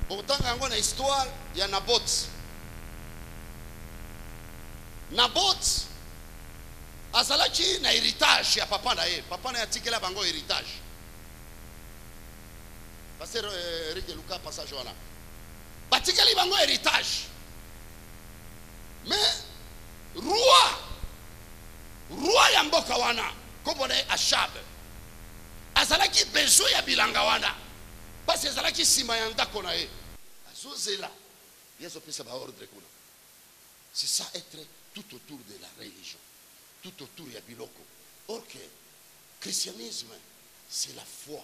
Autant qu'on a histoire, il y a Naboth. Naboth, azalaki na héritage ya papa na ye. Papa na yatikela bango héritage. Pasteur Eric Luka passage wana. Batikeli bango héritage. Mais roi ya mboka wana kombo na Ashab. Azalaki besoin ya bilanga wana. Parce que azalaki sima ya ndako na ye. Azozela. Yeso pesa ba ordre kuna. C'est ça être tout autour de la religion. Tout autour ya biloko. Or que christianisme c'est la foi.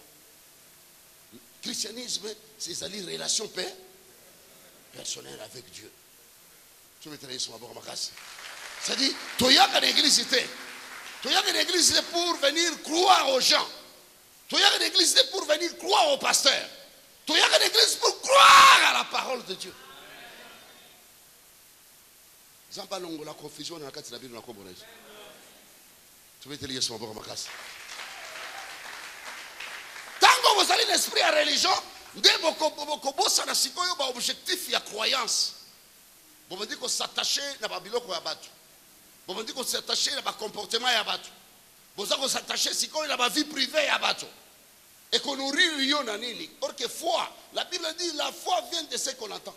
Christianisme c'est une relation personnelle avec Dieu. Tu veux travailler sur ma boca makasi. C'est-à-dire, tu y a une église pour venir croire aux gens. Tu y a une église pour venir croire au pasteur. Tu y a une église pour croire à la parole de Dieu. Zamba longo la confusion dans la carte de la Bible. Tu veux te lire sur ma boca makasi. Tant que vous allez l'esprit à religion, dès que vous avez un objectif, il y a croyance. Vous me dites qu'on s'attache à la Bible. Vous me dites qu'on s'attache à la comportement. Vous avez s'attacher à la vie privée. Et qu'on nourrit l'union à nini. Or que foi, la Bible dit la foi vient de ce qu'on entend.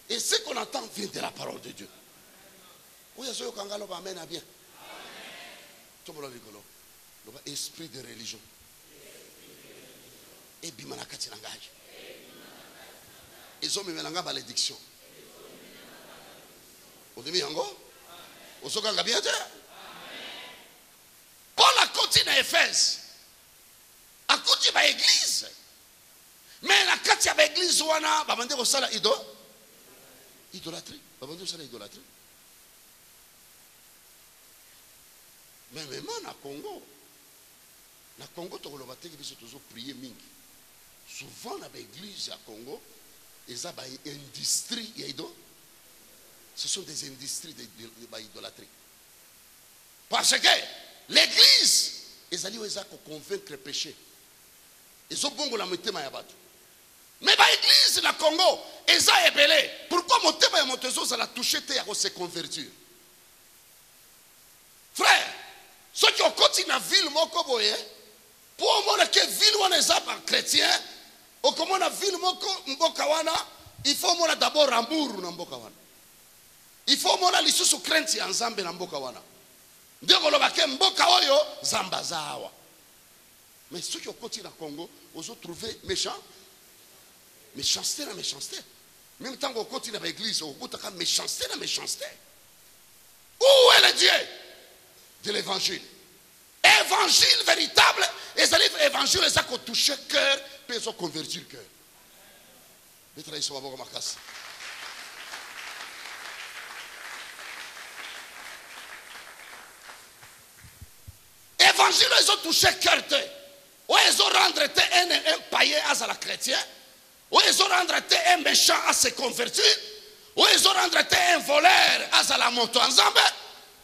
Et ce qu'on entend vient de la parole de Dieu. Oui, il y a un amen à bien. Tout le monde dit esprit de religion. Et bimanakati langage. Ils ont mis la malédiction. Vous avez mis en go? Vous avez bien dit? Paul a continué à Éphèse. A continué à l'église. Mais la katia à l'église, on a demandé au salaire idolâtrie. On a demandé au salaire idolâtrie. Mais même na Congo, tu as toujours prié mingi. Souvent dans l'église à Congo, ils ont une industrie. Ce sont des industries d'idolâtrie. Parce que l'église, ils allaient convaincre le péché. Ils ont bon la moitié de yabato. Mais l'église dans le Congo, ils ont ébélé. Pourquoi mon thème et mon teso, ça l'a touché à se convertir? Frère, ceux qui ont continué la ville, pour moi, que ville où on est pas chrétien, ou comme on a ville mbokawana, il faut moi d'abord amour na mbokawana. Il faut moi la lisusu crainte ya nzambe na mbokawana. Ndio koloba ke mboka oyo zamba zawa. Mais ceux qui ont continué au Congo, ils ont trouvé méchant. Méchanceté na méchanceté. Même tant qu'on continue dans l'église, on a méchanceté na méchanceté. Où est le Dieu de l'évangile? Évangile véritable, et ça livre évangile, et ça qu'on touche le cœur, puis ils ont converti le cœur. Évangile, ils ont touché le cœur. Ou ils ont rendu un païen à la chrétien, ou ils ont rendu un méchant à se convertir, ou ils ont rendu un voleur à la montée ensemble.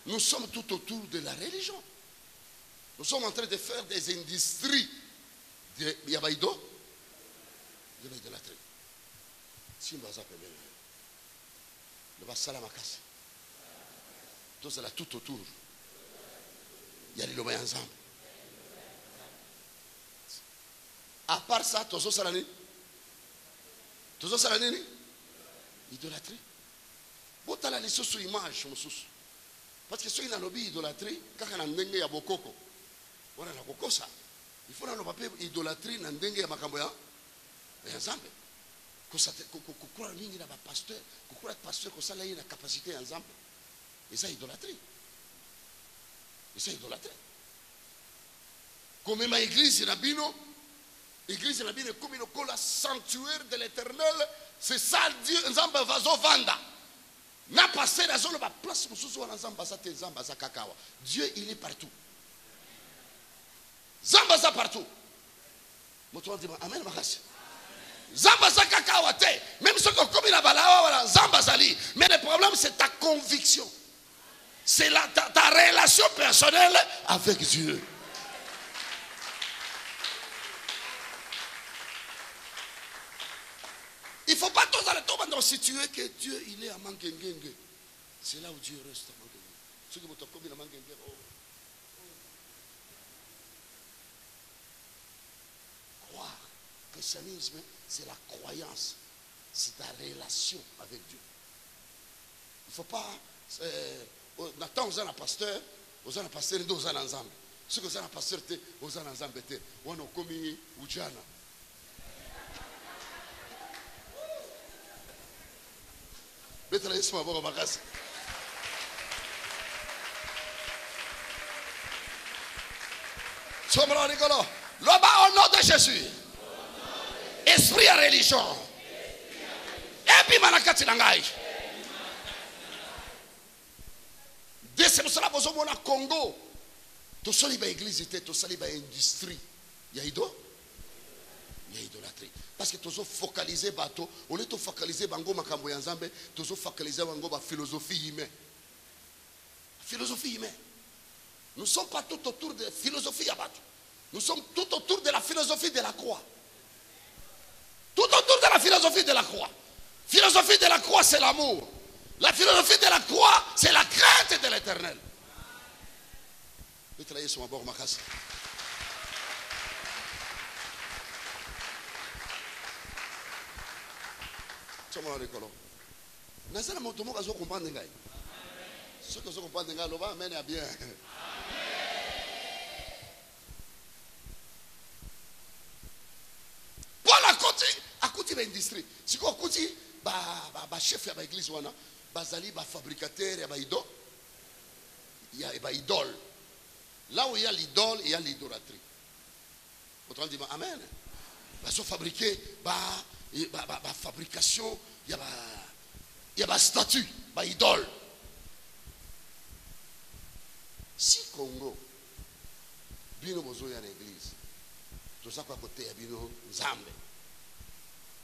Nous sommes tout autour de la religion. Nous sommes en train de faire des industries de l'idolâtrie. Si nous avons appelé le Bassala Makasi, tout cela tout autour. Il y a les lois ensemble. À part ça, tous les salani. Tous les salani. Idolâtrie. Vous avez les sous images, parce que ceux qui ont l'objet idolâtrie, quand on a un dengue à Bokoko, on a la Bokosa. Il faut le papier idolâtrie, un dengue à Makamboya, et ensemble. Qu'on mingi na pasteur, qu'on pasteur qu'on s'ala la capacité ensemble. Et ça idolâtrie. Et ça idolâtrie. Comme ma église Rabino, église Rabino comme une sanctuaire de l'Éternel, c'est ça Dieu ensemble va vanda. Na passé la zone ba place mususu wana nzamba za te nzamba za kakawa. Dieu il est partout. Nzamba za partout. Moto dit amen makasi. Nzamba za kakawa te. Même ceux qui ont commis la balawa wala nzamba zali. Mais le problème c'est ta conviction. C'est ta relation personnelle avec Dieu. Il faut pas tous aller tomber dans situer que Dieu il est à Mangengenge. C'est là où Dieu reste à Mangengenge. Ceux qui vont tomber à Mangengenge. Croire. Le christianisme, c'est la croyance. C'est ta relation avec Dieu. Il ne faut pas. Nathan, vous êtes un pasteur. Vous êtes un pasteur, vous êtes ensemble. Ceux qui sont un pasteur, vous êtes ensemble. Vous êtes comme Ujana. Mettez la main à ma casa. Sommes-nous rigolos? Là-bas, au nom de Jésus. Esprit à religion. Et puis, manakati nangai. C'est pour cela que vous avez Congo. Tout ça, il y a l'église, tout ça, il y a l'industrie. Il y a idolâtrie. Parce que tu as focalisé bateau, au lieu de focaliser bango makambo yanzambe, tu as focalisé bango ba philosophie humaine. Philosophie humaine. Nous ne sommes pas tout autour de la philosophie abattu. Nous sommes tout autour de la philosophie de la croix. Tout autour de la philosophie de la croix. Philosophie de la croix, c'est l'amour. La philosophie de la croix, c'est la crainte de l'éternel. Nazana motomo kazo comprendre ngai. Ceux qui comprendre ngai loba amen à bien. Pour la côté, à côté de l'industrie. Si quoi côté ba chef ya ba église wana, bazali ba fabricateur ya ba idole. Il y a ba idole. Là où il y a l'idole, il y a l'idolâtrie. Autrement dit amen. Ba so fabriquer ba fabrication, il y a ma statue, ma idole. Si Congo, bino bozo ya l'église, tout ça quoi côté ya bino Nzambe,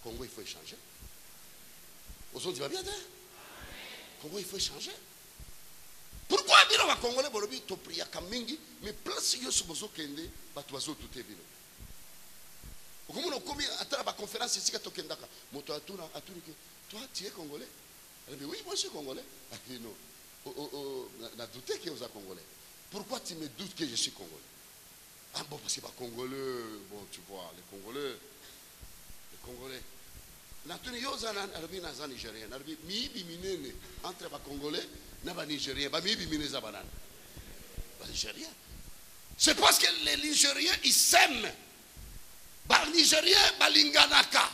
Congo il faut échanger. Bozo dit va bien, Congo il faut échanger. Pourquoi bino va Congolais bolobi to priya kamingi, mais place yo so bozo kende, ba to bazo tout bino. Comme on a commis à la conférence ici, toi tu es congolais? Elle dit oui, moi je suis congolais. Elle dit non, on a douté que vous êtes congolais. Pourquoi tu me doutes que je suis congolais? Ah bon, parce que les congolais, bon tu vois, les congolais. Natuni yozana arabi naza nigérien, arabi miibi minene entre les congolais et les nigériens, ba miibi minene za banane. Les nigériens. C'est parce que les nigériens ils s'aiment. Ba Nigérien balinganaka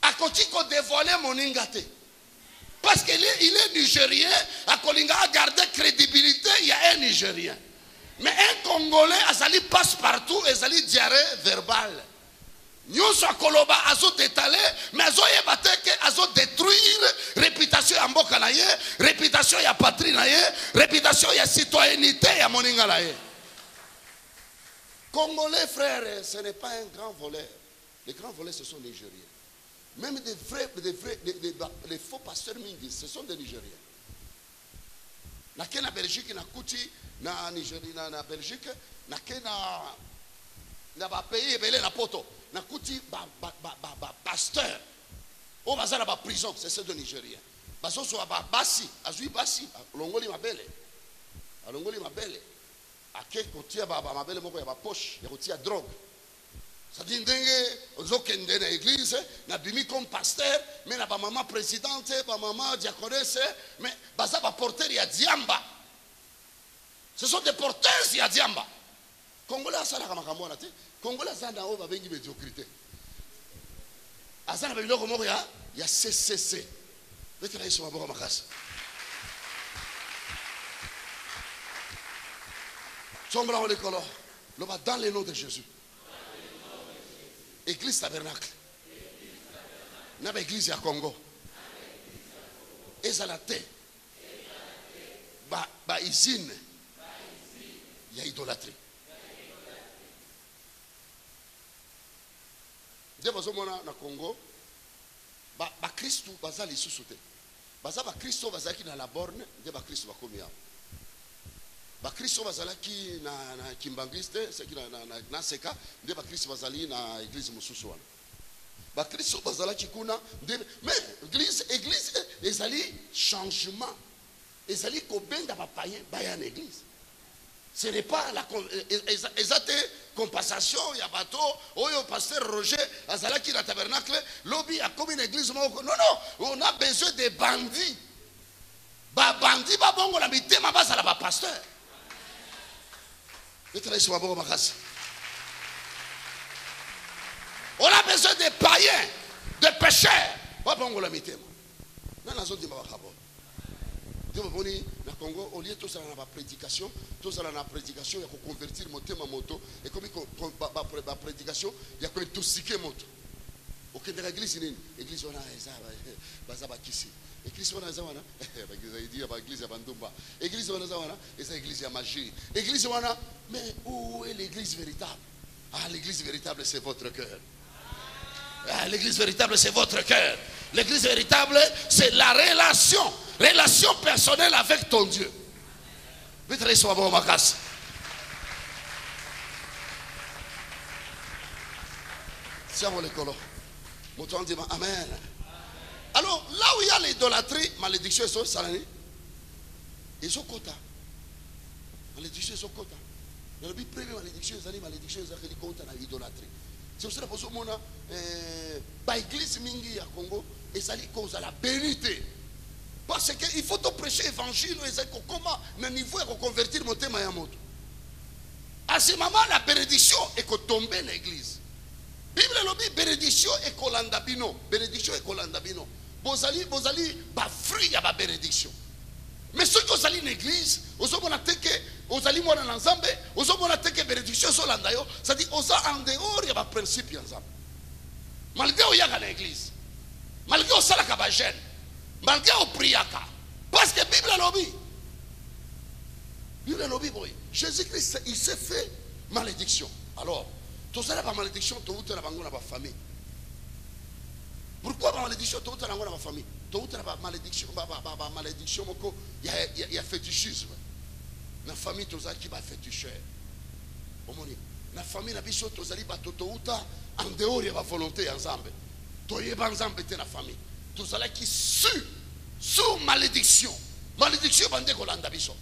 a kotiko dévoiler mon ingate parce qu'il est Nigérien a kolinga a garder crédibilité. Il y a un Nigérien mais un Congolais azali passe partout ezali diarrhée verbale nyonso akoloba azo détaler mais azo yebate ke azo détruire réputation ya mboka na ye, réputation ya patrie na ye, réputation ya citoyenneté ya moninga na ye. Congolais, frères, ce n'est pas un grand voleur. Les grands voleurs, ce sont les Nigériens. Même les faux pasteurs mingi, ce sont des Nigériens. Na Belgique, na Kouti, na Nigerie, na Belgique, na pays belé na poto, na Kouti, pasteur. Au bazar na prison, c'est ceux de Nigériens. Baso so basi, azui basi, longoli mabele. Longoli mabele. Ake kotia ba mabele moko ya ba poche ya kotia drogue. Ça dit ndenge ozokende na église na bimi comme pasteur mais na ba maman présidente ba maman diaconesse mais baza ba porteur ya diamba. Ce sont des porteurs ya diamba. Congolais asala kama kamona te. Congolais asanda o ba bengi médiocrité. Asana ba biloko moko ya CCC. Peut-être là ils sont abord makasa. Dans le nom de Jésus. Église tabernacle. N'a pas église à Congo. Et ça la terre. Ba usine. Il y a idolâtrie. Dès que vous na Congo, ba Christ baza li sous-sauté. Baza ba Christ baza qui na la borne, dès ba Christ va comia. Ba Kristo bazalaki na Kimbangiste c'est qui na seka nde ba Kristo bazali na église mosusu wana bakristo bazalaki kuna mais église ezali changement, ezali kobenga bapayen baya na église. Ce n'est pas la compensation, il y a bateau, oyo pasteur Roger azalaki na tabernacle, lobby a comme une église. Non, on a besoin de bandits. Ba bandits ba bongo la mitema basa la ba pasteur. On a besoin de païens, de pécheurs. Ba bongo la mitema. Na nazo di ba kabo. Dieu boni na Congo au lieu tout ça na prédication, tout ça na prédication ya ko convertir motema moto et comme ba prédication ya ko intoxiquer moto. Okende église nini? Église wana ezaba bazaba kisi. Église wana zawana bagiza idia ba église ya bandumba. Église wana zawana esa église ya magie. Église wana mais où est l'église véritable? Ah, l'église véritable c'est votre cœur. Ah, l'église véritable c'est votre cœur. L'église véritable c'est la relation personnelle avec ton Dieu. Siamo le colo. Amen. Alors là où il y a l'idolâtrie, malédiction est salani. Ils ont quota. Malédiction est quota. Dans le but premier malédiction est quota dans l'idolâtrie. C'est pour ça que nous avons l'église mingi à Congo et ça dit cause à la bénité. Parce qu'il faut prêcher l'évangile et comment le niveau est convertir mon thème à moto. À ce moment la bénédiction est tombée dans l'église. Bible lobby bénédiction et colandabino, bénédiction et colandabino. Bozali ba fruit ya ba bénédiction. Mais ceux qui ont sali l'église, aux hommes que aux ali mona nzambe, aux hommes que bénédiction sur landayo, ça dit aux en dehors ya ba principe ensemble. Malgré au yaga l'église, malgré au sala kabajene, malgré au priaka, parce que Bible lobby boy. Jésus-Christ il s'est fait malédiction. Alors, tout ça la malédiction, tout la bango na ba famille. Pourquoi la malédiction tout la bango na ba famille? Tout la malédiction malédiction moko il y a fétichisme. Na famille tout ça qui va féticher. Omoni, na famille na biso tout ça li ba totouta en dehors ya ba volonté ensemble. Toyeba ensemble te na famille. Tout ça qui sous malédiction. Malédiction bande kolanda biso.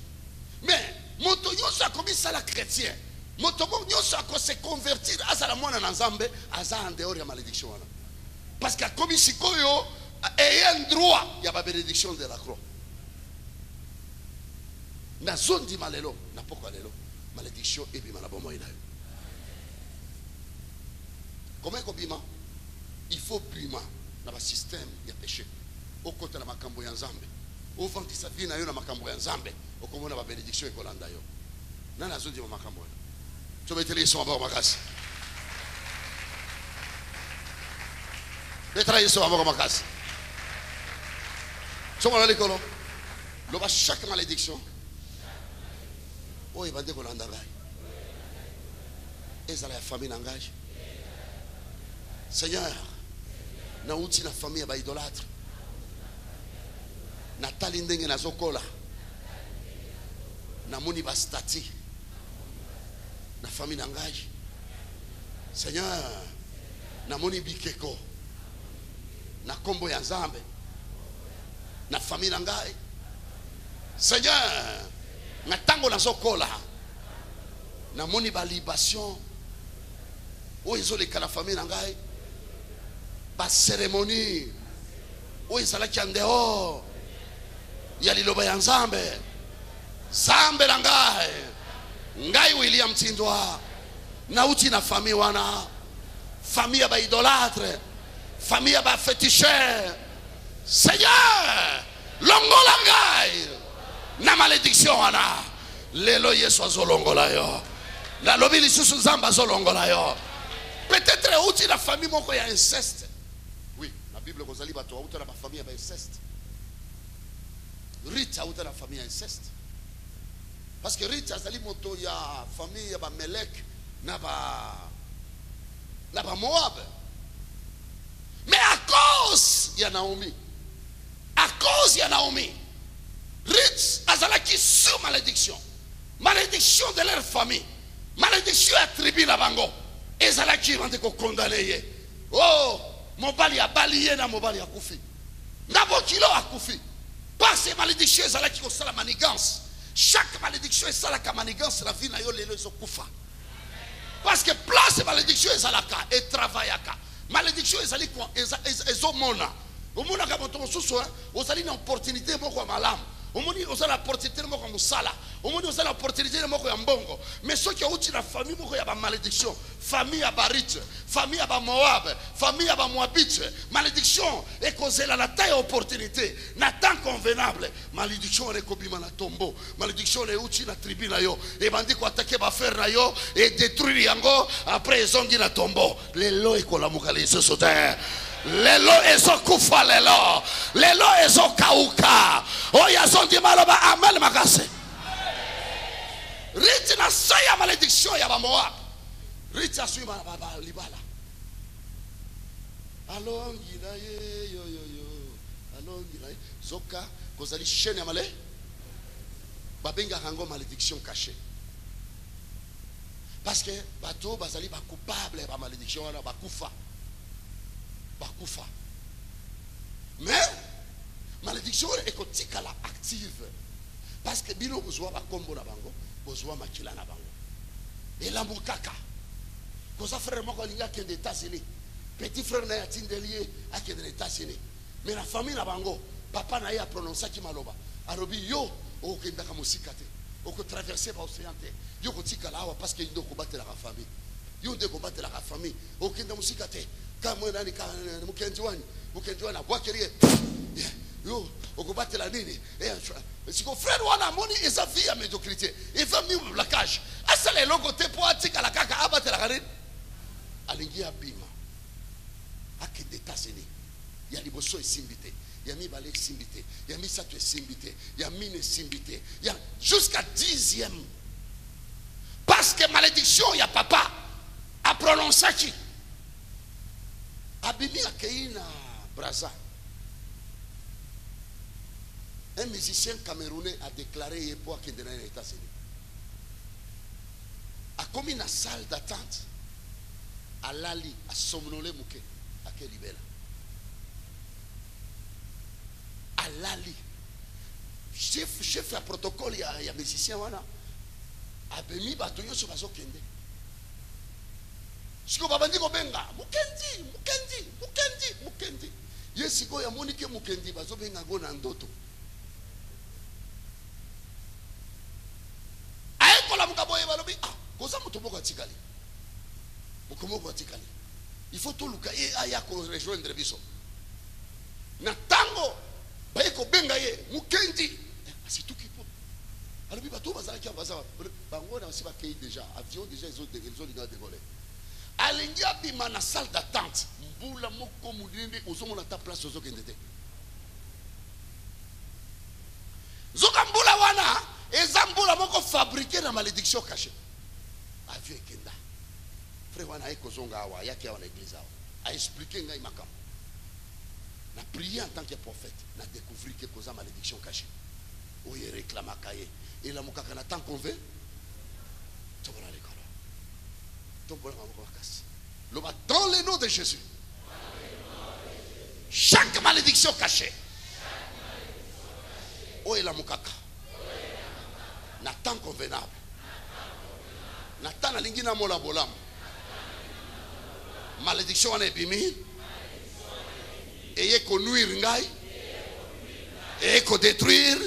Mais moto nyosa comme ça la chrétien. Moto nyosa ko se convertir à la mona nzambe aza en dehors ya malédiction wana. Parce que comme ici koyo ayant droit il y a la bénédiction de la croix. Na zone di malelo na poko lelo malédiction et puis malabomo ina. Comment kobima? Il faut bima na ba système ya péché. Au côté la makambo ya nzambe. Au venti sa vie na yo na makambo ya nzambe. Au komona ba bénédiction e kolanda yo. Na na zone di makambo. Tu vas te laisser en bas ma casse. Les travailleurs sont en bas ma casse. Sommes à l'école. L'on chaque malédiction. Oh, il va dire qu'on a un et ça la famille n'engage. Seigneur, na outi na famille ba idolâtre. Na talindenge na zokola. Na moni ba stati. Na famille n'engage. Seigneur, na moni bikeko. Na kombo ya nzambe. Na famille n'engage. Seigneur, na tango na zokola. Na moni ba libation. O ezoleka la famille n'engage. Ba cérémonie. O ezalaki en dehors. Ya liloba ya nzambe. Zambe n'engage. Ngai William Tindwa nauti na famille wana famille ba idolâtre famille ba féticheur Seigneur longola ngai na malédiction wana lelo Yesu azolongola yo la lobi lisusu nzamba azolongola yo peut-être outi na famille moko ya inceste. Oui, la Bible kozali bato outa na ba famille ba inceste. Rita outa na famille ya inceste. Parce que Rita azali moto ya famille ya ba Melek na ba Moab. Mais à cause ya Naomi, Rita azalaki sous malédiction. Malédiction de leur famille. Malédiction attribuée à bango. Ezalaki vante ko condamné. Oh, mobali ya baliye na mobali ya kufi ngabo kilo akufi parce que malédiction ezala ki kosala manigance chaque malédiction ezala ka manigance la vie na yo lelo ezokufa parce que place malédiction ezalaka et travaillaka malédiction ezali ezomona omona ka moto mosusu ozali na opportunité moko ya malamu omoni ozala opportunité moko ya musala omoni ozala opportunité moko ya mbongo mais soki outi na famille moko ya ba malédiction famille ya barite famille ya ba moab famille ya ba moabite malédiction ekozela na taille opportunité na temps convenable malédiction ekobima na tombeau malédiction euti na tribu na yo e bandi ko attaquer ba frère na yo et détruire yango après ezongi na tombeau lelo ekolamuka lisusu te lelo ezokufa lelo ezokauka oyo azondima loba amen makase riti na so ya malédiction ya bamoab riti asui libala alongi na ye yo alongi na ye zoka kozali chaîne ya male babengaka yango malédiction cachée parce que bato bazali bacoupable ba malédiction wana bakufa mais malédiction est kotikala active parce que bino bozwa bakombo na bango bozwa makila na bango elamu kaka koza frère moko linga kende États-Unis petit frère na yatindelie akende États-Unis mais la famille na bango papa na ya prononcer ki maloba arobi yo okenda ka musika te oko traverser ba océan te yo kotikala awa parce que ndo ko batela la famille yo ndo ko batela la famille okenda musika te kama nani ka mukenzi wani abwakerie yo okobatela nini siko frère wana moni eza vie ya médiocrité il va mi blocage asa le logo te po atika la kaka abatela kare alingi abima akende États-Unis ya liboso esimbité ya mibale esimbité ya misato esimbité ya mine esimbité ya jusqu'à 10e parce que malédiction ya papa a prononcé qui abimi akei na Brazza. Un musicien camerounais a déclaré pour qu'il ait les États-Unis. A commis une salle d'attente à Lali, à somnolé mouké, à Kelibela. À Lali. Chef un protocole, il y a musicien wana. A bemi batoyo sur bazo kende. Siko babandi ko benga mukendi yesiko ya monike mukendi bazo benga go na ndoto ay kola mukaboye balobi koza muto boko atikali mukomoko atikali il faut tout luka e aya ko rejoindre biso na tango baye ko benga ye mukendi c'est tout qui peut alobi bato bazala ki baza bango na siba kei déjà avion déjà ils ont décollé alingi abima na salle d'attente mbula moko mudindi ozomona ta place ozokende te zoka mbula wana eza mbula moko fabriqué na malédiction cachée avion ekenda frère wana ekozonga awa yaki awa na église awa a expliqué ngai makambo na prier en tant que prophète na découvrir que koza malédiction cachée oye réclamaka ye elamukaka na temps convainc tokola lekolo. Dans le nom de Jésus, chaque malédiction cachée, oh et la mukaka, na temps convenable, na temps na lingina mola bolam, malédiction en ebimi, et ko nuire ngai, et ko détruire,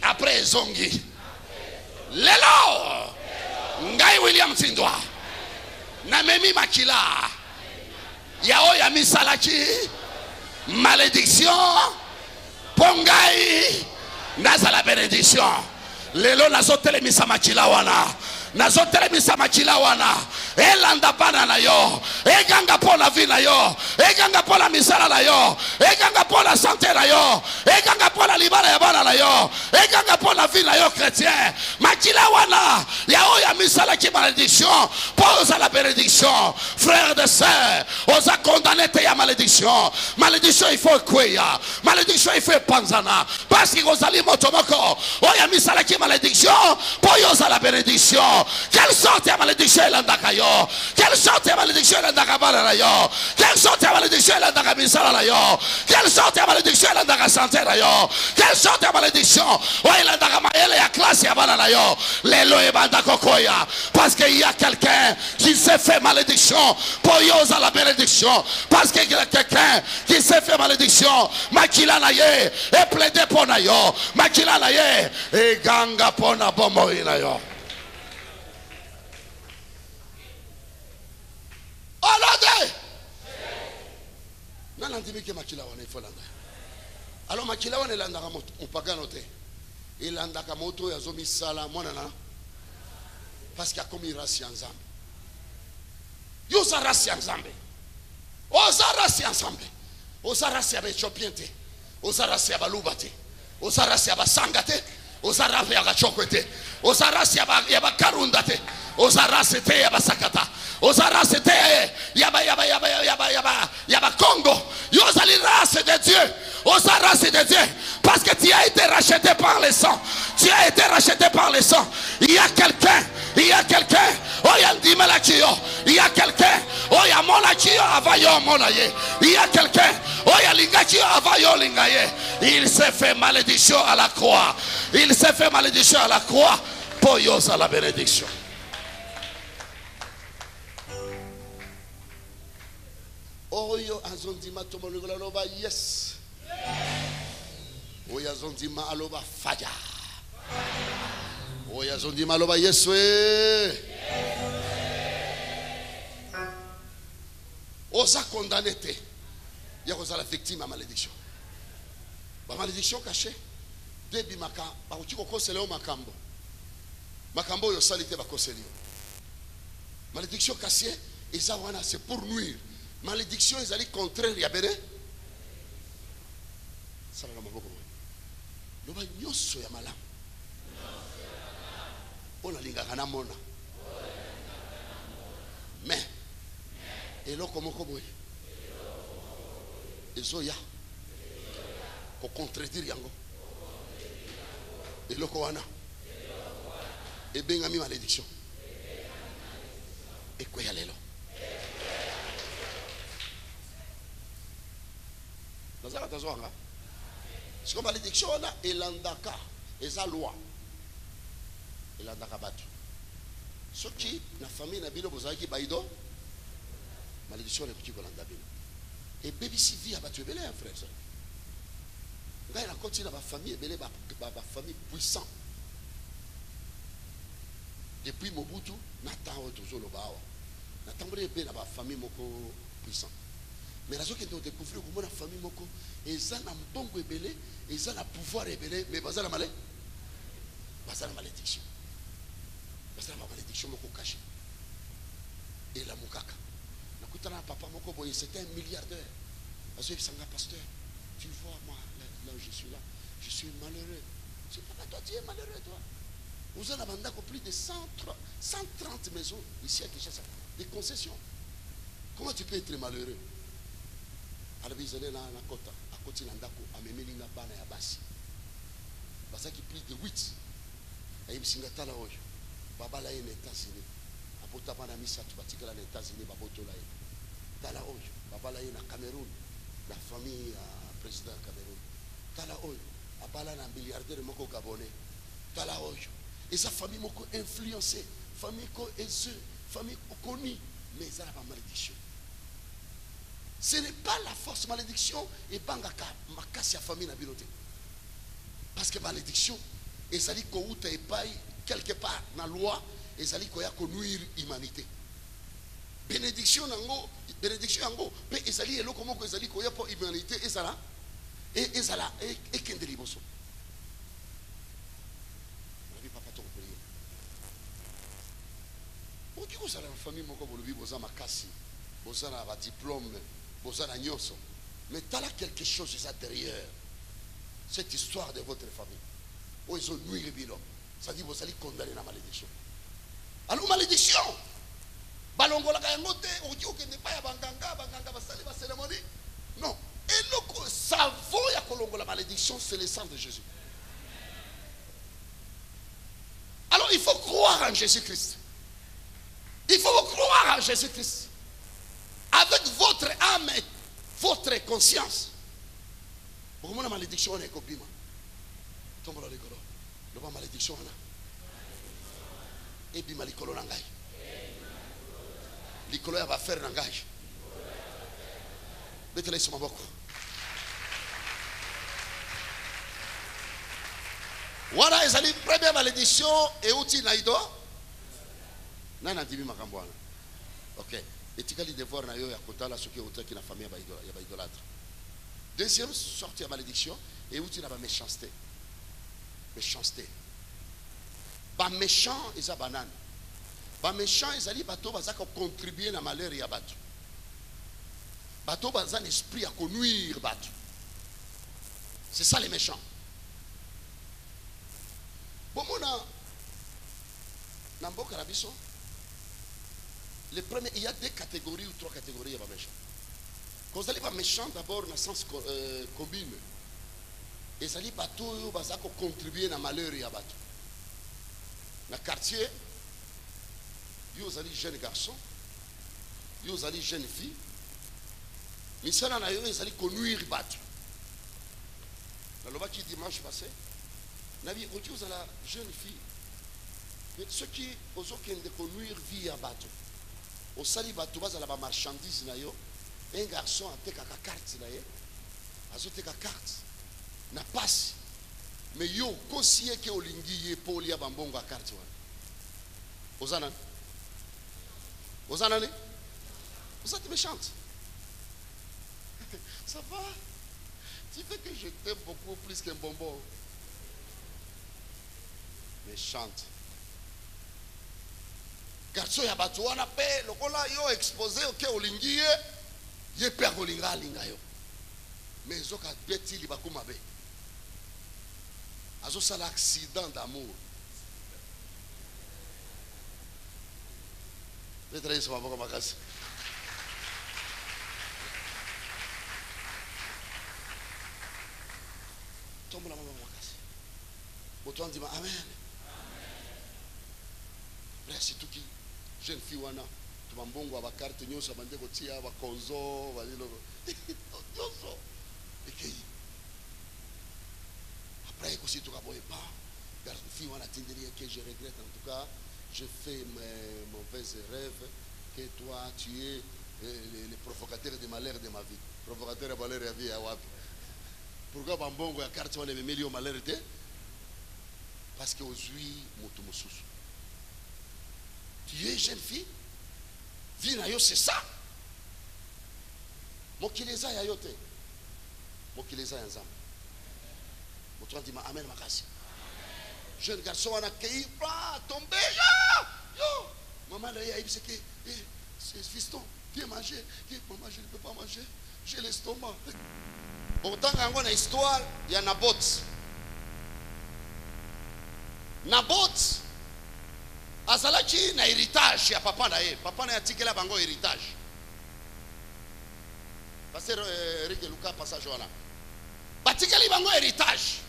après zongi, lelo. Ngai William Tindwa na memi makila yao ya misalaki malédiction pongai nazala bénédiction lelo nazotelemisa makila wana nazotelemisa makila wana elanda bana na yo eganga pona vie na yo eganga pona misala na yo eganga pona santé na yo eganga pona libala ya bana na yo eganga pona vie na yo chrétien makila wana yao ya misala ki malédiction pose la bénédiction frère de sœur osa condamné te ya malédiction il faut kweya malédiction il faut panzana parce que ozali motomoko oya misala ki malédiction pour yosa la bénédiction. Quelle sorte de malédiction est l'andakayo? Quelle sorte de malédiction malédiction elandaka bana na yo. Quelle sorte ya malédiction elandaka misala na yo. Quelle sorte ya malédiction elandaka santé na yo. Quelle sorte ya malédiction oyo elandaka mayele ya classe ya bana na yo. Lelo ebanda kokoya. Parce qu'il y a quelqu'un qui s'est fait malédiction pour yoza la bénédiction. Parce qu'il y a quelqu'un qui s'est fait malédiction. Makila na ye et plaidé pour na yo. Makila na ye et ganga pour na bomo na yo. Olode nana ndimi ke makila wana ifo landa. Alors makila wana elandaka mopagano te. Elandaka moto ya zomi sala monana. Parce qu'il y a comme une race ensemble. Yosa race ensemble. Osa race ensemble. Osa race ya Éthiopien te. Osa race ya Baluba te. Osa race ya Basanga te. Osa race ya Gachokwe te. Osa race ya Bakarunda te. Osa race te ya Basakata. Osa race te ya ba Congo. Yosa li race de Dieu. Osa race de Dieu. Parce que tu as été racheté par le sang. Tu as été racheté par le sang. Il y a quelqu'un. Il y a quelqu'un. Oh, il y a le il y a quelqu'un. Oh, il y a mon avayo monaye. Il y a quelqu'un. Oh, il y a l'ingachio avayo lingaye. Il s'est fait malédiction à la croix. Il s'est fait malédiction à la croix pour yosa la bénédiction. Oh, yo azondima tomolgola loba yes. Oh, yo azondima aloba faya. Oh, yazondima aloba yesu. Osa condamné te. Ya koza la victime à malédiction. Ba malédiction cachée. Debi maka ba utiko kosele o makambo. Makambo yo salite ba koseli. Malédiction cachée, eza wana c'est pour nuire. Malédiction ezali contraire ya bene. Sala na maboko. Loba nyoso ya malamu. On a lingaka na mona. Mais eloko moko boye ezoya ko contredire yango eloko wana ebengami malédiction ekweya lelo nazala tazwanga siko malédiction wana elandaka eza loi elandaka bato soki na famille na bino bozalaki baido malédiction ekoki kolanda bino ebebisi vie ya bato ebele ya frère ngai nakoti na bafamille ebele bafamille puissant depuis Mobutu na temps oyo tozoloba awa natamboli ebe na bafamille moko puissant mais nazokende odécouvrir komona famille moko eza na mbongo ebele eza na pouvoir ebele mais baza na malédiction. Parce que la malédiction moko caché. Et la moukaka. Nakutana papa moko boye, c'était un milliardaire. Parce que c'est un pasteur. Tu vois moi là où je suis là, je suis malheureux. Je dis papa toi tu es malheureux toi. Vous en avez plus de 130 maisons ici à Kinshasa, des concessions. Comment tu peux être malheureux? Alors ils allaient là à Kota, à côté d'Andako, à Memelinga Bana et à Bassi. Parce qu'il plus de 8. Et il s'y a là aujourd'hui. Baba là est aux États-Unis. Apota bana misa tu batika là aux États-Unis baboto là. Tala aujourd'hui. Baba là est au Cameroun. La famille président Cameroun. Tala aujourd'hui. Abala na milliardaire moko gabonais. Tala aujourd'hui. Et sa famille moko influencée, famille ko aisée, famille connue, mais ça n'a pas malédiction. Ce n'est pas la force malédiction et bangaka makasi ya famille na biloté. Parce que malédiction ezali ko uta epai quelque part na loi ezali ko ya ko nuire humanité. Bénédiction nango pe ezali eloko moko ezali ko ya pour humanité ezala et kende liboso. Vous avez une famille moko bolobi boza makasi, boza na ba diplôme, boza na nyonso. Mais t'as là quelque chose derrière cette histoire de votre famille. Oh ils ont nuire bilo. Ça dit vous allez condamner la malédiction. Alors malédiction. Balongola ka ngote, oki okende pa ya banganga basali ba cérémonie. Non, et le savon ya kolongola malédiction c'est le sang de Jésus. Alors il faut croire en Jésus-Christ. Il faut croire en Jésus-Christ. avec votre âme et votre conscience. Pourquoi la malédiction est copima? Tombe la likolo. Le pas malédiction là. Et puis malikolo nangai. Likolo ya va faire nangai. Betele sur ma boko. Voilà, ils allaient première malédiction et outil naïdo. Nana dibi makambwana. Ok. Etikali devoir na yo ya kotala ce qui est auteur qui la famille ya ba idolâtre. Deuxième sortie de malédiction et outil na ba méchanceté. Méchanceté. Ba méchant isa banane. Ba méchant ils allaient bato bazaka contribuer na malheur ya bato. Bato bazan esprit à conduire bato. C'est ça les méchants. Bon, il y a deux catégories ou trois catégories de méchants. Quand vous allez pas méchant, d'abord dans le sens commune. Et ça dit pas tout, ça contribuer à malheur et à battre. Dans le quartier, vous allez jeunes garçons, vous allez jeunes filles, mais ça là, vous allez conduire battre. Dans le bas qui dimanche passé. Nabi, vous avez la jeune fille. Mais ceux qui ont de conduire vie à bateau. Au sali bateau, vous avez la marchandise. Un garçon a été à carte. A été à carte. Na passe. Mais yo, conseiller qui est au lingui, pour y avoir un bon carte. Vous avez vous êtes méchante. Ça va? Tu fais que je t'aime beaucoup plus qu'un bonbon. Méchante. Garçon ya batu wana pe lokola yo exposé ok olingiye ye pe olinga linga yo. Mais zoka beti li bakuma be. Azo sala accident d'amour. Peut-être ça va pas comme ça. Tombe la maman makasi. Boto ndima amen. C'est tout qui jeune fille wana tu mbongo aba carte nyoso bande kotia ba konzo balilo nyoso ekei après aussi tu kaboye pas garçon fille wana tindeli que je regrette en tout cas je fais mes mauvais rêves que toi tu es le provocateur de malheur de ma vie provocateur de malheur de vie à wapi pourquoi ba mbongo ya carte wana me milio malheur te parce que aujourd'hui moto mosusu. Tu es jeune fille, vie na yo c'est ça. Mokileza ya yote. Mokileza ya nzambe. Moto dit amen makasi. Jeune garçon on a accueilli pas tombé yo. Maman là il c'est que c'est fiston, viens manger. Maman je ne peux pas manger. J'ai l'estomac. Pourtant quand on a histoire, il y a Naboth. Naboth azalaki na héritage ya papa na ye papa na yatikela bango héritage pasteur Eric Luka passage wana batikeli bango héritage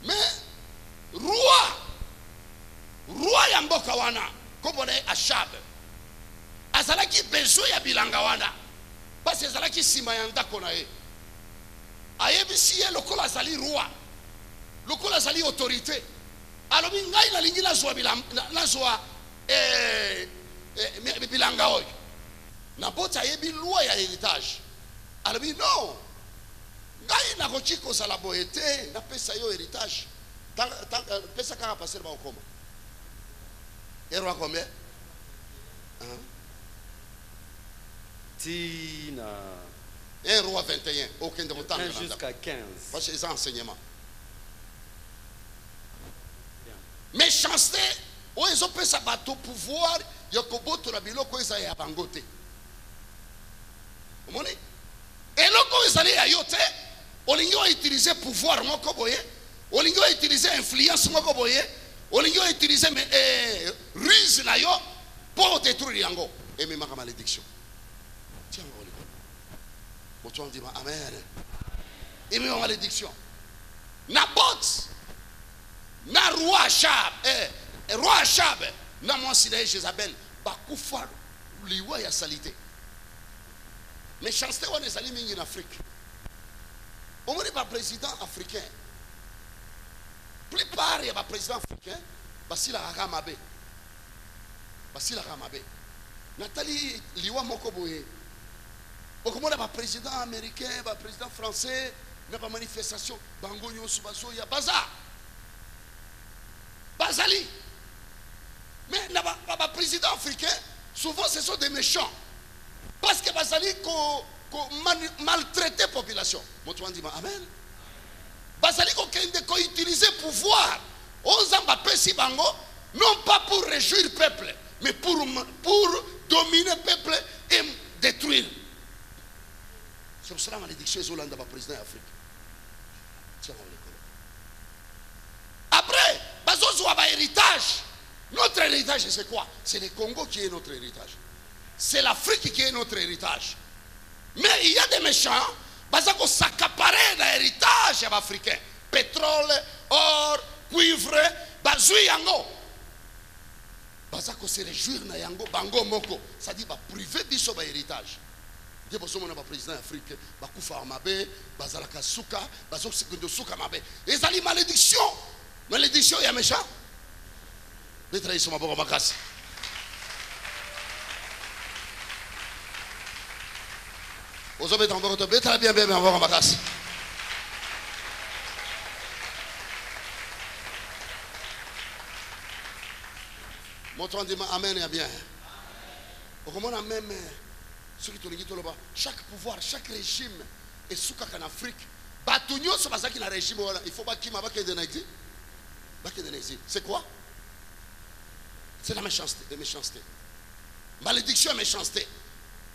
mais roi ya mboka wana kombo na Achab azalaki besoin ya bilanga wana parce azalaki sima ya ndako na ye ayebisi ye lokola azali roi lokola azali autorité. Alors, ngai na lingi nazwa bilanga oyo. Naboth ayebi loi ya héritage. Alors non. Ngai na koki kozala boye te na pesa yo héritage. Pesa kaka passer ba okoma. Ero combien? Tina. 1 roi 21. Aucun de mon temps. Jusqu'à 15. Parce que c'est enseignement. Méchanceté, où ils ont pu s'abattre au pouvoir, il y a beaucoup de biloko ils ont abangoté. Vous comprenez? Et lorsque ils allaient à yote, on a utilisé pouvoir moko boye, on a utilisé influence moko boye, on a utilisé ruse na yo pour détruire yango et même ma malédiction. Tiens, on dit amen. Et même malédiction. Naboth na roi Achab roi Achab na mwasi na Jézabel bakufa liwa ya salité méchanceté on est allé en Afrique. On n'est pas président africain. Plupart il y a pas président africain. Basila Ramabe. Basila Ramabe. Nathalie Liwa Mokoboye. Comment on a président américain, président français, n'a pas manifestation. Bango Nyosu Baso, il y a bazar. Bazali. Mais n'a pas président africain. Souvent ce sont des méchants. Parce que Bazali maltraité la population. Moi dit amen. Bazali qu'on utiliser pouvoir. 11 ans Pesi Bango, non pas pour réjouir le peuple, mais pour dominer le peuple et détruire. C'est pour cela que la malédiction est Hollande va président d'Afrique. Après, Bazozo a un héritage. Notre héritage, c'est quoi? C'est le Congo qui est notre héritage. C'est l'Afrique qui est notre héritage. Mais il y a des méchants, Bazako s'accaparer l'héritage africain. Pétrole, or, cuivre, Bazoui Yango. Bazako se réjouir na Yango, Bango Moko. Ça dit, privé biso ba héritage. Dès que vous président d'Afrique, Bakoufa Amabe, Bazalaka Souka, Bazok Sekundo Souka Mabe. Et ça, malédiction. Malédiction, il y a méchant. Les trahisons, ma bonne macasse. Vous avez dans votre bête, très bien, bien, ma bonne macasse. Montrons dit amen et bien. Comment on a même. Chaque pouvoir, chaque régime est sous en Afrique. Il faut pas qu'il c'est quoi? C'est la méchanceté. Malédiction et méchanceté.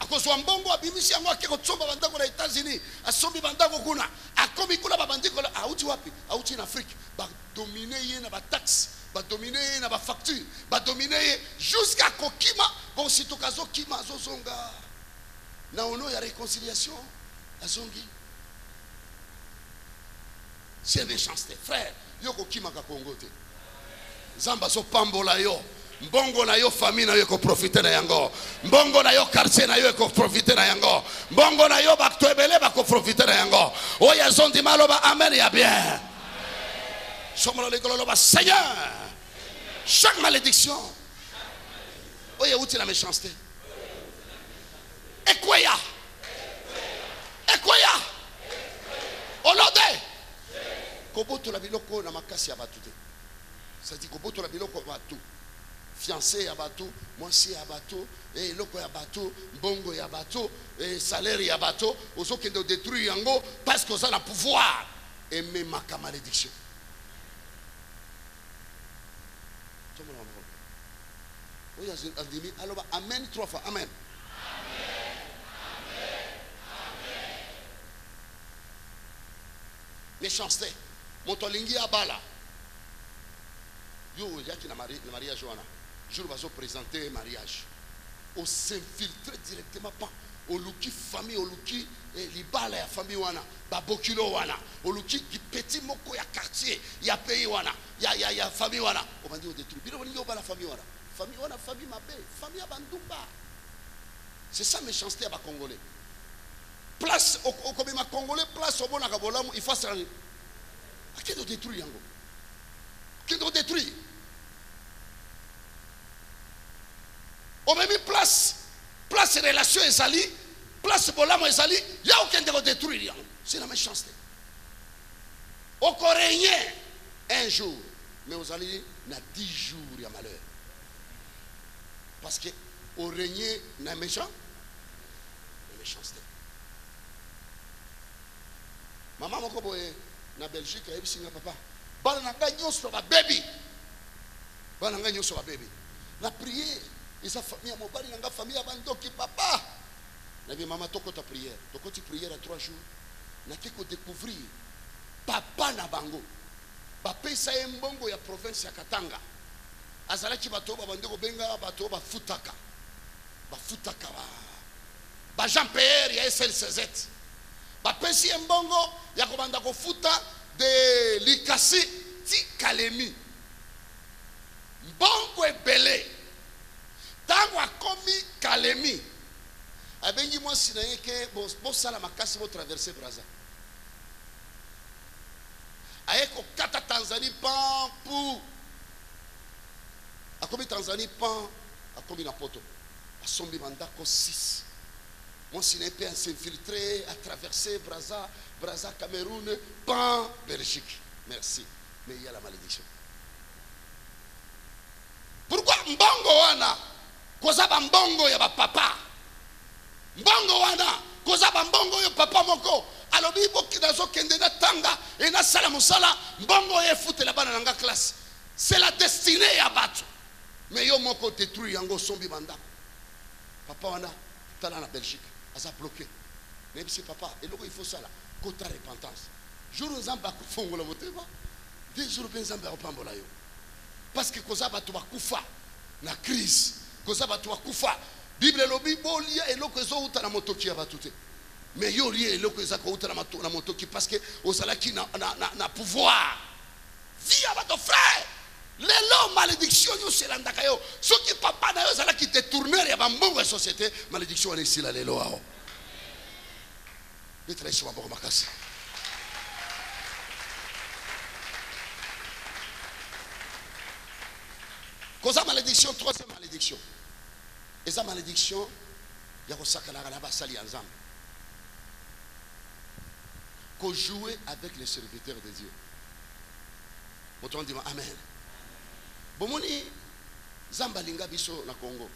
À cause de Mbongo, Abimisi, à moi qui est aux États-Unis, à Sobi Bandako Kuna, à Komikula Babandiko, à Outiwapi, à Outi en Afrique, va dominer la taxe, va dominer la facture, va dominer jusqu'à Kokima, bon, si tu as Kima, Zozonga. Na ono ya réconciliation la zongi c'est méchanceté frère yoko kimaka Congo te zamba so pambola yo mbongo na yo famille na yo ko profiter na yango mbongo na yo quartier na yo ko profiter na yango mbongo na yo bakto ebele ba ko profiter na yango oya zondi maloba amen ya bien somo le kololo ba Seigneur chaque malédiction oya uti la méchanceté. Ekwaya. Olode. Koboto la biloko na makasi ya batu te. Ça dit koboto la biloko batu. Fiancé ya batu, moisi ya batu, et loko ya batu, bongo ya batu, et salaire ya batu, ozo kende détruire yango parce que ça a le pouvoir et même ma malédiction. Oya zindimi alors amen 3 fois amen. Méchanceté. Motolingi abala. Yo, il y a qui le mariage. Je vais vous présenter le mariage. On s'infiltre directement pas. On luki famille, on luki libala ya famille wana, babokilo wana, on luki petit moko ya quartier, ya pays wana, ya famille wana. On va dire au détruit. Bilo on la famille wana. Famille wana, famille mabe, famille abandumba. C'est ça méchanceté à Congolais. Place au comme ma Congolais, place au bon akabola, il faut s'arrêter. À qui de détruire yango? Qui de détruire? On met place relation ezali, place bolamo ezali, il y a aucun de détruire yango. C'est la méchanceté. Au régner un jour, mais aux alliés n'a 10 jours il y a malheur. Parce que au régner n'a méchant, la méchanceté. Maman moko boye na Belgique a ebisinga papa. Bana nanga nyonso ba baby. Bana nanga nyonso ba baby. La prière, et sa famille mobali nanga famille abandoki papa. Na bi maman toko ta prière. Toko ti prière à 3 jours. Na kiko découvrir papa na bango. Ba pesa mbongo ya province ya Katanga. Azalaki bato ba bandeko benga bato ba futaka. Ba futaka ba Jean Pierre ya SL7. Bapesi mbongo ya kobanda kofuta de likasi ti Kalemi mbongo ebele tango akomi Kalemi abengi moi sinaye que bon sala makasi bo traverser Brazza. Ayeko kata Tanzanie pan pour akomi Tanzanie pan akomi na poto. Asombi mandako 6. Moi sinaye peut s'infiltrer à traverser Brazza Cameroun pan Belgique. Merci. Mais il y a la malédiction. Pourquoi mbongo wana kozaba mbongo ya ba papa? Mbongo wana kozaba mbongo yo papa moko alobi bokidazo kende na tanga et na sala musala mbongo ye fute la bana nga classe. C'est la destinée ya batu. Mais yo moko détruit yango sombi manda. Papa wana tala na Belgique asa bloqué. Même si papa eloko il faut ça là kota repentance. Jour nzamba kufongola motema. Des jours ben nzamba opambola yo. Parce que kozaba tu bakufa na crise. Kozaba tu bakufa. Bible lobi bolia eloko ezo uta na motoki ya batute. Mais yo lie eloko ezako uta na motoki parce que ozalaki na pouvoir. Via bato frère. Lelo malédiction yo selandaka yo. Soki papa na yo zalaki détourner ya bambongo ya société, malédiction wana isila lelo ao. Betraisi wa boko makasi. Koza malédiction, troisième malédiction. Et sa malédiction, il y a un basali ensemble. Qu'on jouer avec les serviteurs de Dieu. Autant dit Amen. Bomoni Zambalinga biso na Congo.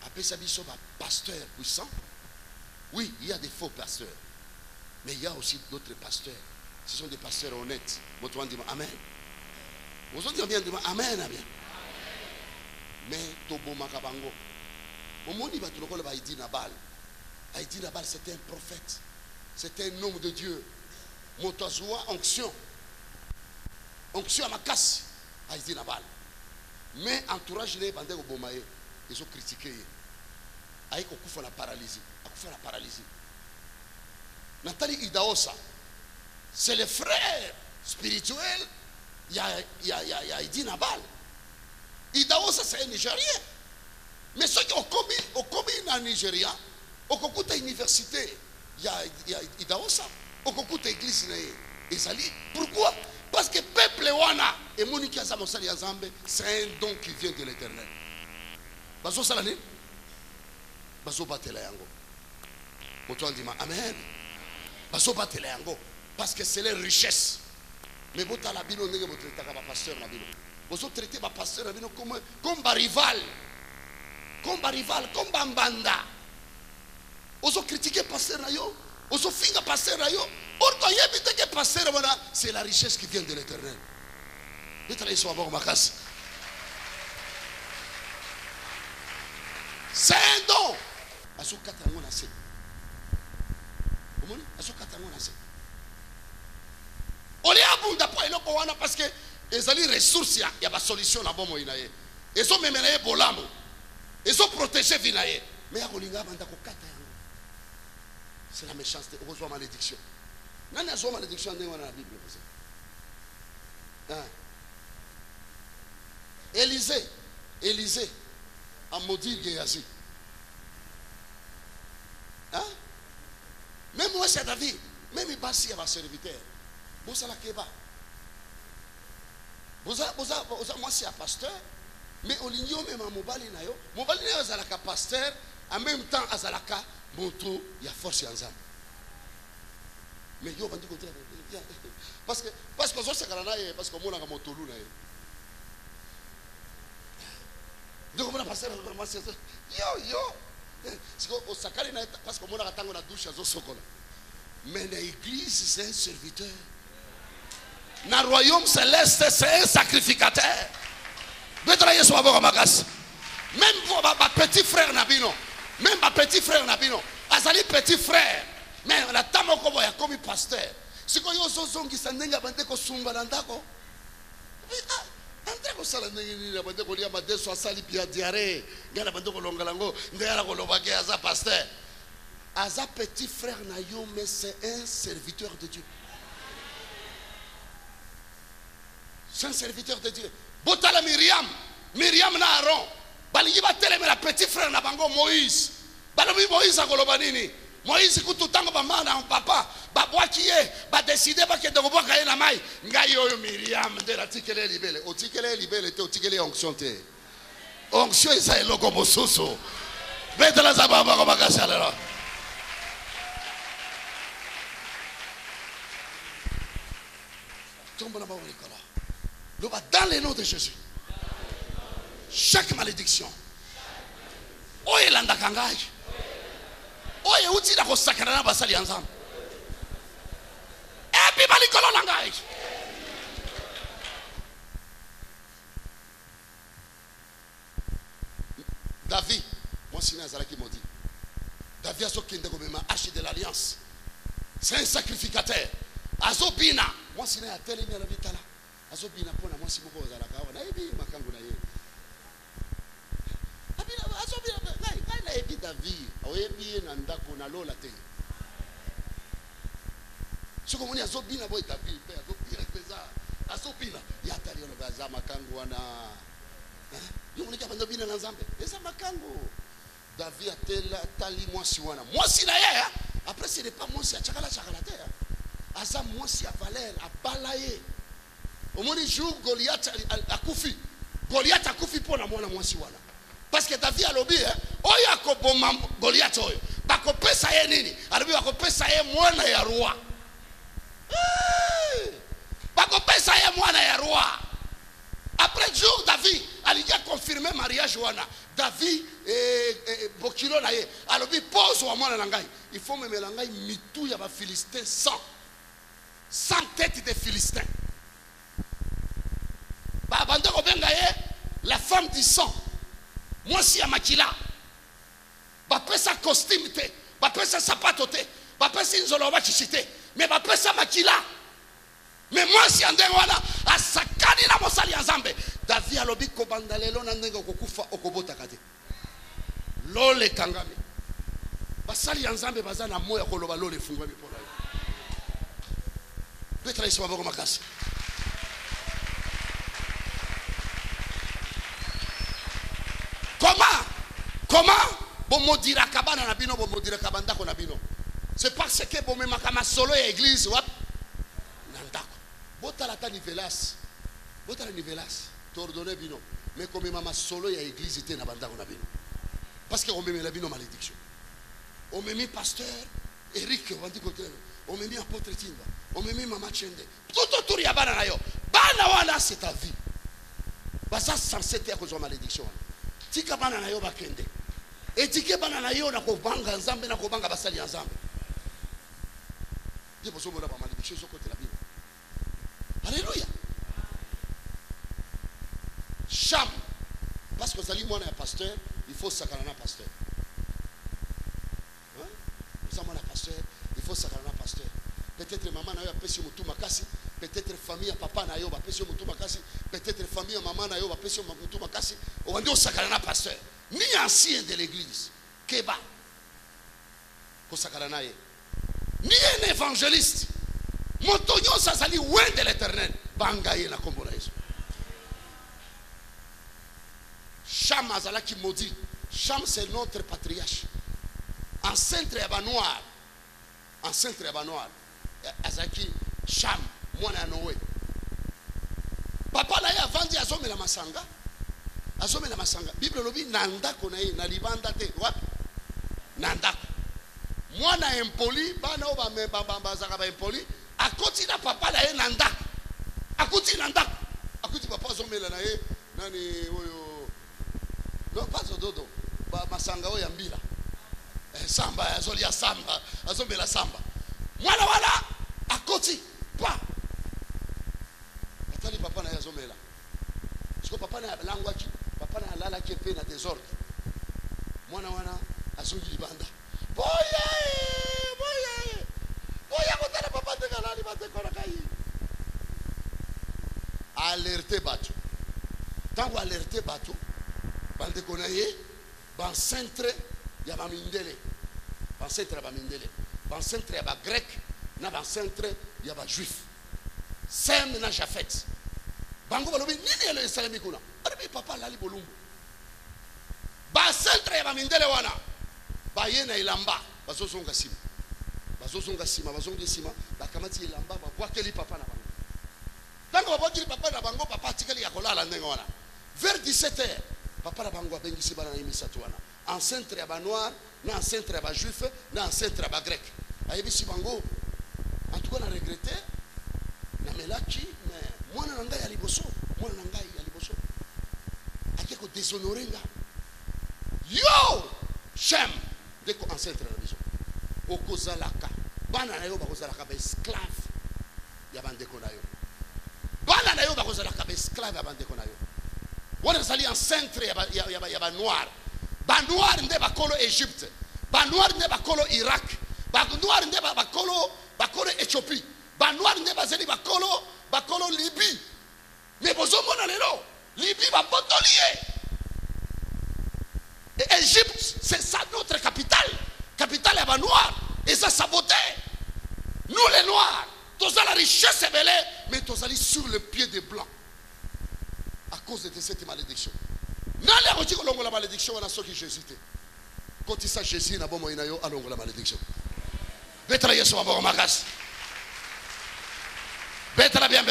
Après ça biso ba pasteur puissant. Oui, il y a des faux pasteurs. Mais il y a aussi d'autres pasteurs. Ce sont des pasteurs honnêtes. Autant dit Amen. Vous avez bien dit Amen, Amen. Mais Tobo Makabango. Momoni Batuloko ba Aïdi Nabal. Aïdi Nabal c'était un prophète. C'était un homme de Dieu. Motazoua onction. Onction à ma casse. Aïdi Nabal. Mais entourage les bandés au Bomaye. Ils ont critiqué. Aïko Koufa la paralysie. Akoufa la paralysie. Nathalie Idaosa. C'est le frère spirituel. Il y a Aïdi Nabal. Idaosa c'est un Nigérien. Mais ceux qui ont commis en Nigeria, au concours de l'université, il y a Idaosa. Au concours de l'église, Ezali. Pourquoi? Parce que le peuple Wana et Monique Azamosali Azambe, c'est un don qui vient de l'éternel. Bazo Salani, Bazo Bateleango. Autant dit Amen. Bazo Bateleango. Parce que c'est les richesses. Mais vous avez dit que vous traitez un pasteur. Vous traitez un pasteur comme un rival. Comme un rival, comme un banda. Vous critiquez le pasteur. Vous fingez le pasteur. C'est la richesse qui vient de l'éternel. C'est un don. Parce que les ressources, il y a des solutions. Ils ont même les bolamo. Ils ont protégé Vinaye. Mais c'est la méchanceté. On reçoit malédiction. On a malédiction dans la Bible. Élisée a maudit Géasi. Même moi, c'est David. Même il passe à ma serviteur. Vous savez qui va. Moi, c'est un pasteur. Mais au lignon, même à Mobali, Mobali est un pasteur. En même temps, Azalaka, Moto, il y a force ensemble. Mais yo, parce que parce que parce que moi, Moto Luna. Donc, on a passé parce que moi, on a la douche à Zosokola. Mais l'église, c'est un serviteur. Dans le royaume céleste, c'est un sacrificateur. Même ma petit frère Nabino. Même ma petit frère Nabino. Azali petit frère. Mais la tamo ko boya comme pasteur. Si ko yo zongi sandenga bande ko sumba landako. Andre ko sala ndengi ni bande ko lia madeso asali pia diaré. Ngala bande ko longalango, ndera ko lobake aza pasteur. Aza petit frère na yo mais c'est un serviteur de Dieu. C'est un serviteur de Dieu. Botala Myriam na Aaron. Balingi ba télé mais la petit frère na bango Moïse. balobi Moïse akoloba nini? Moïse kutu tango mama na papa babwaki ye ba décider ba kende kobwaka ye na mai ngai oyo Miriam nde la tikele libele otikele libele te otikele onction te onction eza eloko mosusu betela za baba ko bakasalela tombe na ba Nicolas loba dans le nom de Jésus chaque malédiction oyelanda kangai oye uti na kosakana na basali ensemble epi balikolo na ngai David moi sina azalaki modi David azokende komema arche de l'alliance c'est un sacrificateur azobina moi sina ya telemi na bitala azobina pona moi simoko ozalaka na ebi makangu na ye azobina ngai na ebi David oyebi na ndako na lola te soko moni azobina boy David pe azobina pesa azobina ya tali ono baza makangu wana yo moni kapanda bina na Nzambe eza makangu David atela tali mwasi wana mwasi na ye après ce n'est pas mwasi achakala te aza mwasi a valeur a balaye omoni jour Goliath akufi Goliath akufi pona mwana mwasi wana parce que David alobi oyo akoboma Goliath oyo bakopesa ye nini alobi bakopesa ye mwana ya roi bakopesa ye mwana ya roi après jour David alikia confirmer mariage wana David bokilo na ye alobi pose wa mwana na ngai il faut me melangai mitou ya ba Philistins 100 têtes de Philistins ba bande ko benga ye la femme du sang mwasi ya makila bapesa costume te bapesa sapato te bapesa nzolo bachichi te mais bapesa makila mais mwasi ya ndenge wana asakani na mosali ya Nzambe David alobi kobanda lelo na ndenge okokufa okobotaka te lole kangami basali ya Nzambe baza na moya koloba lole fungwa mipona petra iswa boko makasi comment bomodira kabana na bino bomodira kabanda ko na bino c'est parce que bomemaka masolo ya église wap na ndako botala ta nivelas t'ordonner bino mais comme mama solo ya église te na bandako na bino parce que on memela bino malédiction on memi pasteur Eric wandi ko on memi apôtre Timba on memi mama Chende tout autour ya bana na yo bana wana c'est ta vie basa censé te ko zo malédiction tika bana na yo bakende etike bana na yo na ko banga Nzambe na ko banga basali ya Nzambe ndipo somo la malédiction zo côté la Bible alléluia Cham parce que zali mwana ya pasteur il faut sakalana pasteur hein ça mwana pasteur il faut sakalana pasteur peut-être maman na yo apesi mutu makasi peut-être famille ya papa na yo bapesi mutu makasi peut-être famille ya maman na yo bapesi mutu makasi on dit sakalana pasteur ni ancien de l'église keba ko sakalana ye ni un évangéliste motonyo sazali loin de l'éternel bangaye na kombo na Yesu Cham azalaki maudit Cham c'est notre patriarche ancêtre ya banoir azaki Cham mwana Noé papa na ye avandi azomela masanga Bible lobi na ndako na ye na libanda te wapi na ndako mwana impoli bana o bazaka ba impoli akoti na papa na ye na ndako akuti papa azomela na ye nani oyo non pas ododo ba masanga oyo mbila samba azolia samba azomela samba mwana wala akoti pa atali papa na ye azomela siko papa na langwaki papa na lala kepe na désordre mwana wana azongi libanda boye kotala papa te kalali bate kona kai alerter batu tango alerter batu bande konaye ban centre ya ba mindele ban centre ya ba mindele ban centre ya ba grec na ban centre ya ba juif Sem na Jafet bango balobi nini ele salami kuna arabi papa lali bolumbu ba centre ya ba mindele wana baye na ilamba bazozonga sima bazozonga sima bakamati ilamba babwakeli papa na bango tango babwakeli papa na bango papa atikali ya kolala ndenge wana vers 17h papa na bango abengisi bana na misatu wana ancêtre ya ba noir na ancêtre ya ba juif na ancêtre ya ba grec ayebisi bango en tout cas na regretter na melaki mais mwana na ngai ya liboso akeko déshonorer nga yo Shem deko ancêtre na biso okozalaka bana na yo bakozalaka ba esclave ya bandeko na yo bana na yo bakozalaka ba esclave ya bandeko na yo wana zali ancêtre ya ba noir ba noir nde bakolo Egypte ba noir nde bakolo Irak ba noir nde bakolo Éthiopie ba noir nde bazali bakolo Libye mais bozomona lelo Libye babotolié et Égypte c'est ça notre capitale ya ba noir et ça saboté nous les noirs tous à la richesse est belée mais tous allés sur le pied des blancs à cause de cette malédiction nani akoti kolongola malédiction wana soki Jésus te koti sa Jésus na bomo inayo alongola malédiction betala Yesu aboko makasi betala bien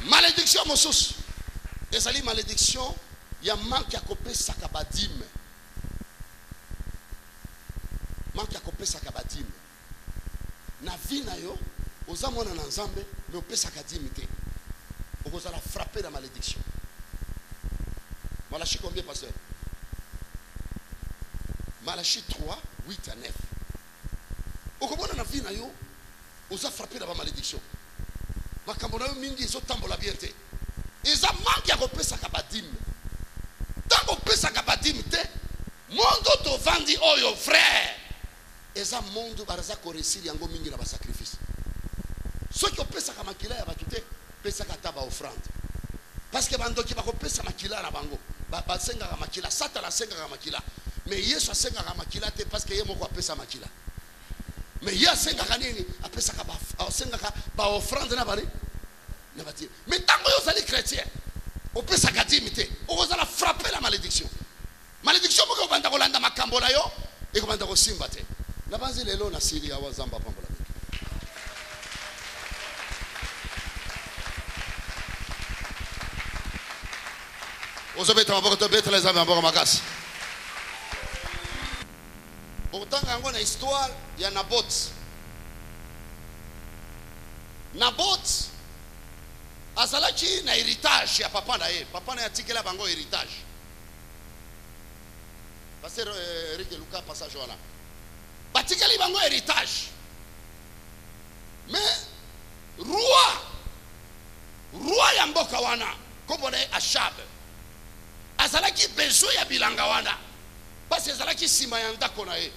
malédiction mosusu ezali malédiction ya manque ya kopesaka badime na vie na yo oza mwana na nzambe mais opesaka dime te okozala frapper la malédiction. Malachie combien, pasteur? Malachie 3, 8 à 9. Okomona na vie na yo oza frapper la malédiction. Makambo na yo mingi ezotambola bien te. Eza manki ya kopesaka badime. Tango opesaka badime te, mondo tovandi oyo frère. Eza mondo baraza koresili yango mingi na ba sacrifice. Soki opesaka makila ya batu te, pesaka ta ba offrande. Parce que bandoki bakopesa makila na bango. Ba senga makila, Satan senga makila. Mais Yesu senga makila te parce que ye moko apesa makila. Mais ya senga kanini apesaka ba senga ba offrande na bari. Na bati. Mais tango yo zali chrétien, opesaka dimite, okozala frapper la malédiction. Malédiction moko banda kolanda makambo na yo, e ko banda ko simba te. Na banzi lelo na siri ya wazamba pambola. Ozobeta maboko beta les amis maboko makasi. Otanga yango na histoire ya Nabot. Nabot azalaki na héritage ya papa na ye. Papa na yatikela bango héritage. Pasteur Eric Luka passage wana. Batikeli bango héritage. Mais roi ya mboka wana kombo na Ashab. Azalaki besoin ya bilanga wana. Parce que azalaki sima ya ndako na ye.